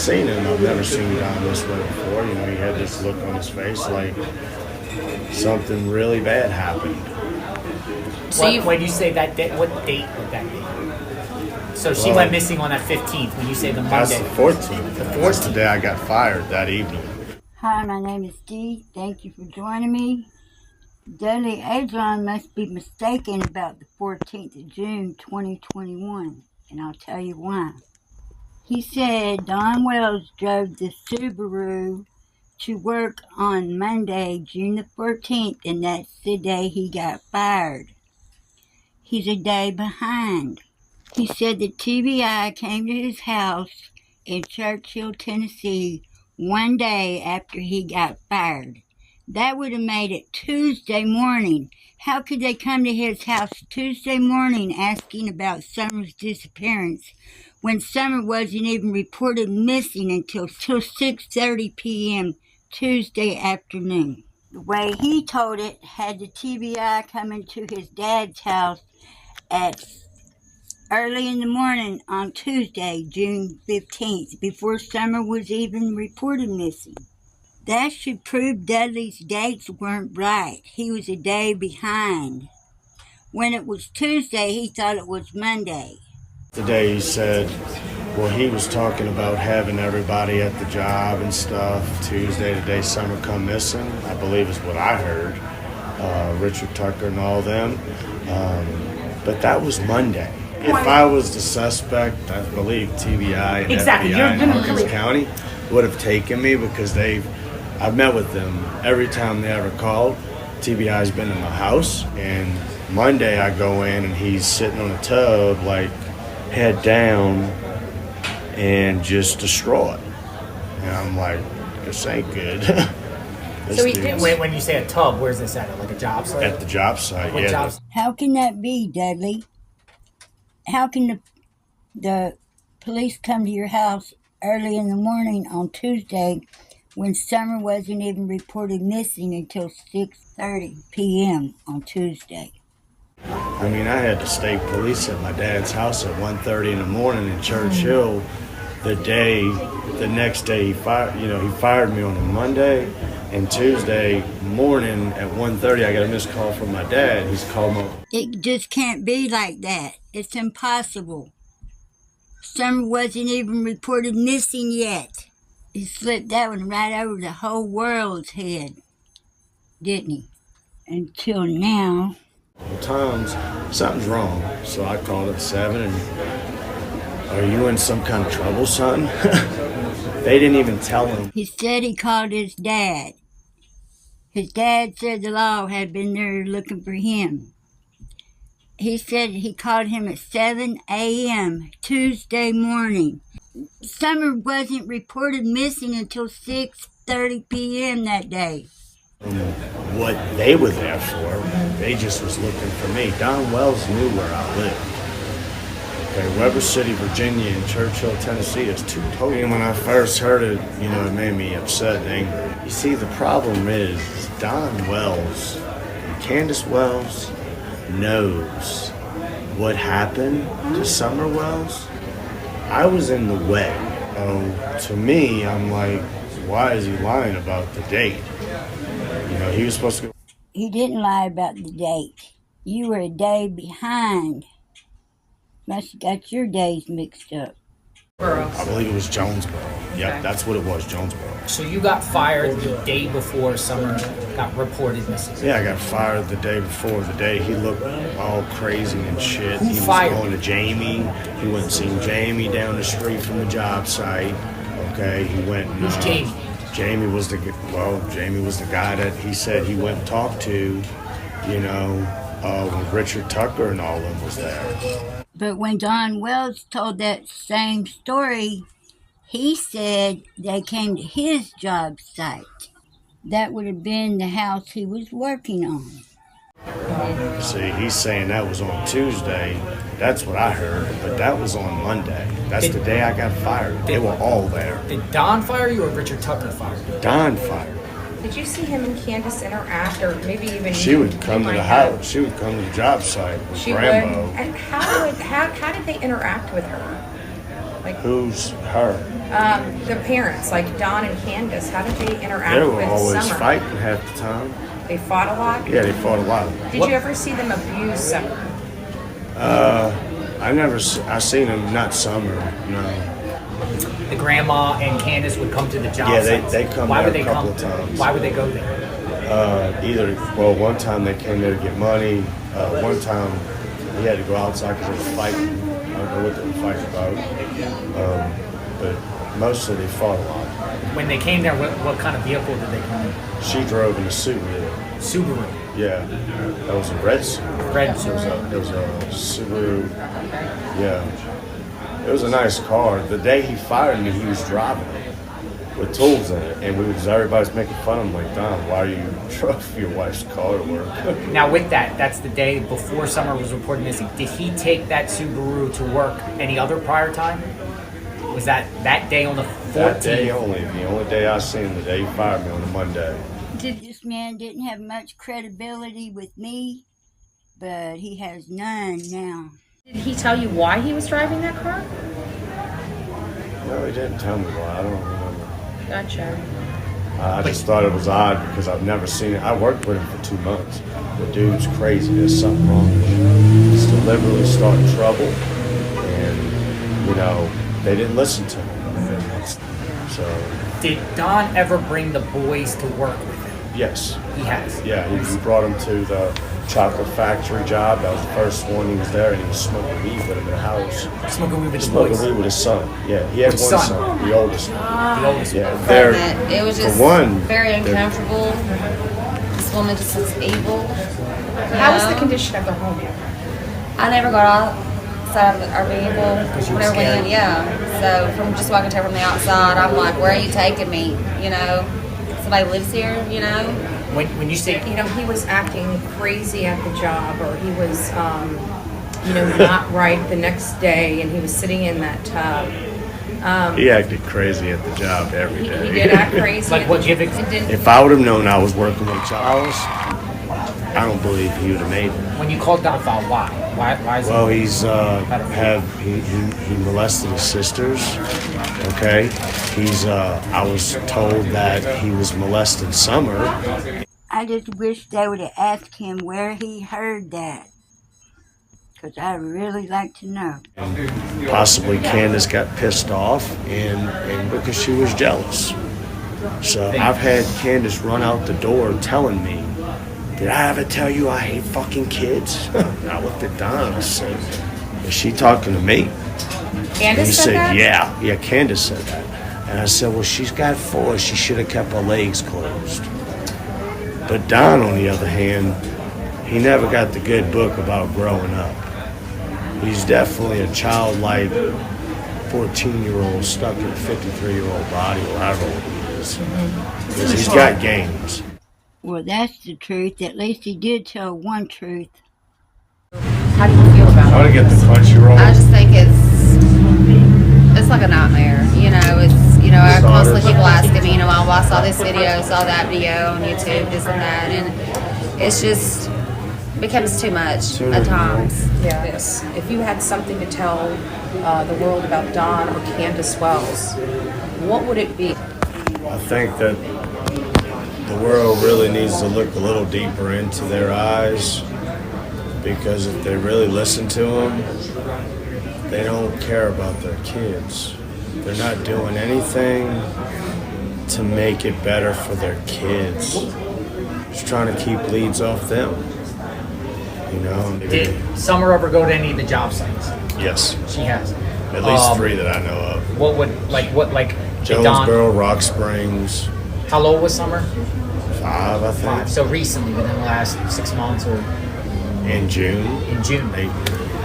seen him. I've never seen Don this way before. You know, he had this look on his face like something really bad happened. So when you say that day, what date would that be? So she went missing on that 15th when you say the Monday. That's the 14th. The 14th. That's the day I got fired that evening. Hi, my name is Dee. Thank you for joining me. Dudley Ajan must be mistaken about the 14th of June 2021, and I'll tell you why. He said Don Wells drove the Subaru to work on Monday, June the 14th, and that's the day he got fired. He's a day behind. He said the TBI came to his house in Churchill, Tennessee, one day after he got fired. That would have made it Tuesday morning. How could they come to his house Tuesday morning asking about Summer's disappearance when Summer wasn't even reported missing until 6:30 p.m. Tuesday afternoon? The way he told it, had the TBI come into his dad's house at early in the morning on Tuesday, June 15th, before Summer was even reported missing. That should prove Dudley's dates weren't right. He was a day behind. When it was Tuesday, he thought it was Monday. Today he said, well, he was talking about having everybody at the job and stuff. Tuesday, the day Summer come missing, I believe is what I heard. Richard Tucker and all them. But that was Monday. If I was the suspect, I believe TBI and FBI in Hawkins County would have taken me because I've met with them every time they ever called. TBI's been in my house, and Monday I go in and he's sitting on a tub, like head down, and just distraught. And I'm like, this ain't good. So when you say a tub, where's this at? Like a job site? At the job site, what jobs? How can that be, Dudley? How can the police come to your house early in the morning on Tuesday when Summer wasn't even reported missing until 6:30 p.m. on Tuesday? I mean, I had the state police at my dad's house at 1:30 in the morning in Churchill. The next day he fired me on a Monday, and Tuesday morning at 1:30 I got a missed call from my dad. He's called me. It just can't be like that. It's impossible. Summer wasn't even reported missing yet. He slipped that one right over the whole world's head, didn't he? Until now. Times something's wrong, so I called at 7 and, are you in some kind of trouble, son? They didn't even tell him. He said he called his dad. His dad said the law had been there looking for him. He said he called him at 7 a.m. Tuesday morning. Summer wasn't reported missing until 6:30 p.m. that day. What they were there for, they just was looking for me. Don Wells knew where I lived. Okay, Weber City, Virginia, and Churchill, Tennessee is two totally. And when I first heard it, it made me upset and angry. You see, the problem is Don Wells and Candace Wells knows what happened to Summer Wells. I was in the way. To me, I'm like, why is he lying about the date? He was supposed to go. He didn't lie about the date. You were a day behind. Must have got your days mixed up. I believe it was Jonesboro. Yep, Okay. That's what it was, Jonesboro. So you got fired the day before Summer got reported missing? Yeah, I got fired the day before the day. He looked all crazy and shit. Who he was fired going to Jamie. He went and seen Jamie down the street from the job site. Okay, he went and... Who's Jamie? Jamie was the guy that he said he went and talked to, when Richard Tucker and all of them was there. But when Don Wells told that same story, he said they came to his job site. That would have been the house he was working on. See, he's saying that was on Tuesday. That's what I heard, but that was on Monday. That's the day I got fired. They were all there. Did Don fire you or Richard Tucker fire you? Don fired. Did you see him and Candace interact, or maybe even? She would come to the house. She would come to the job site with She Rambo. would. And how did they interact with her? Like, Who's her? the parents, like Don and Candace, how did they interact They were with always Summer? fighting half the time. They fought a lot? Yeah, they fought a lot. Did you ever see them abuse Summer? I seen them, not Summer, no. The grandma and Candace would come to the job Yeah, sites. they come there a couple of times. Why would they go there? One time they came there to get money. One time he had to go outside because they were fighting. I don't know what they were fighting about. But mostly they fought a lot. When they came there, what kind of vehicle did they come in? She drove in a Subaru. Subaru. Yeah, that was a red Subaru. Red It Subaru. was a Subaru. Yeah, it was a nice car. The day he fired me, he was driving it with tools in it, and everybody's making fun of him. Like, Don, why are you drove your wife's car to work? Now with that's the day before Summer was reported missing. Did he take that Subaru to work any other prior time? Was that day on the 14th? That day only. The only day I seen him, the day he fired me on a Monday. This man didn't have much credibility with me, but he has none now. Did he tell you why he was driving that car? No, he didn't tell me why. I don't remember. Gotcha. I just thought it was odd because I've never seen it. I worked with him for 2 months. The dude's crazy. There's something wrong with him. He's deliberately starting trouble, and they didn't listen to him. So. Did Don ever bring the boys to work with him? Yes. He has. Yeah, he brought him to the chocolate factory job. That was the first one. He was there, and he was smoking weed with him in the house. Smoking weed with the Smoking boys? weed with his son. Yeah, he had Which one son? son, the oldest one. The oldest Yeah, one. they're, It was just for one, very uncomfortable. This woman just looks evil. How was the condition of the home? I never got outside of our vehicle you were whenever we scared? went. Yeah. So from just walking to her from the outside, I'm like, where are you taking me? Somebody lives here. When you say He was acting crazy at the job, or he was, not right the next day, and he was sitting in that tub. he acted crazy at the job every He day. did act crazy. Like what, give it- It didn't- If I would have known I was working with Charles, I don't believe he would have made it. when you called Don Fowle, why? Why is Well, he? he's he molested his sisters. Okay, I was told that he was molesting Summer. I just wish they would have asked him where he heard that, because I'd really like to know. Possibly Candace got pissed off and because she was jealous. So I've had Candace run out the door telling me, "Did I ever tell you I hate fucking kids?" I looked at Don and said, "Is she talking to me?" And he Candace said that? Yeah, Candace said that. And I said, well, she's got 4. She should have kept her legs closed. But Don, on the other hand, he never got the good book about growing up. He's definitely a childlike 14-year-old stuck in a 53-year-old body, or however old he is. Because he's got games. Well, that's the truth. At least he did tell one truth. How do you feel about I it? want to get the Crunchyroll. I just think it's like a nightmare. I constantly people asking me, well, I saw this video, saw that video on YouTube, this and that, and it's just becomes too much at times. Yeah. If you had something to tell the world about Don or Candace Wells, what would it be? I think that the world really needs to look a little deeper into their eyes, because if they really listen to them, they don't care about their kids. They're not doing anything to make it better for their kids. Just trying to keep leads off them. Did Summer ever go to any of the job sites? Yes, She has. at least 3 that I know of. What would did Don? Jonesboro, Rock Springs, How old was Summer? 5, I think. 5. So recently, within the last 6 months or In June, in June. they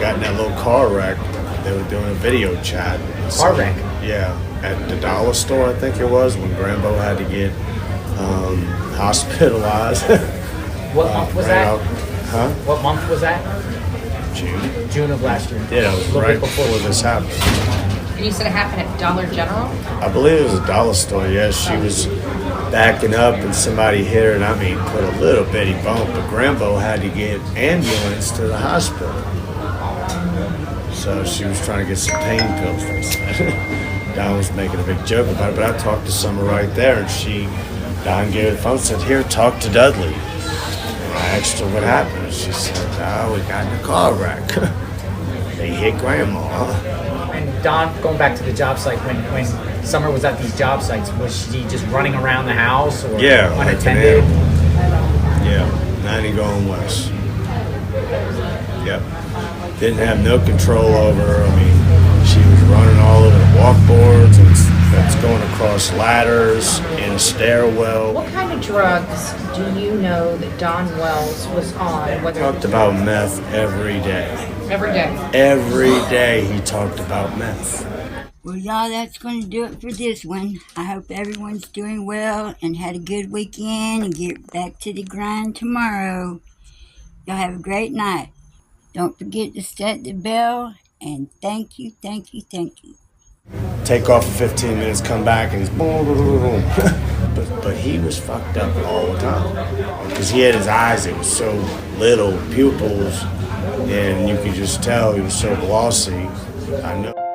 got in that little car wreck. They were doing a video chat. Car wreck? Yeah, at the dollar store, I think it was, when Grambo had to get hospitalized. What month was Ran that? out- Huh? What month was that? June. June of last year. Yeah, it was A little right bit before this happened. And you said it happened at Dollar General? I believe it was a dollar store. Yeah, she was backing up and somebody hit her, and put a little bitty bump. But Grambo had to get ambulance to the hospital. So she was trying to get some pain pills, they said. Don was making a big joke about it, but I talked to Summer right there, and Don gave her the phone and said, here, talk to Dudley. And I asked her what happened. She said, oh, we got in a car wreck. They hit Grandma. And Don, going back to the job site, when Summer was at these job sites, was she just running around the house or Yeah, like an unattended? animal. Yeah, 90 going west. Yep. Didn't have no control over her. I mean, she was running all over the walkboards and that's going across ladders in a stairwell. What kind of drugs do you know that Don Wells was on? Whether Talked about meth every day. every day. Every day he talked about meth. Well, y'all, that's going to do it for this one. I hope everyone's doing well and had a good weekend and get back to the grind tomorrow. Y'all have a great night. Don't forget to set the bell, and thank you, thank you, thank you. Take off for 15 minutes, come back, and he's boom, boom, boom, boom. But he was fucked up all the time. Because he had his eyes, it was so little, pupils, and you could just tell he was so glossy. I know.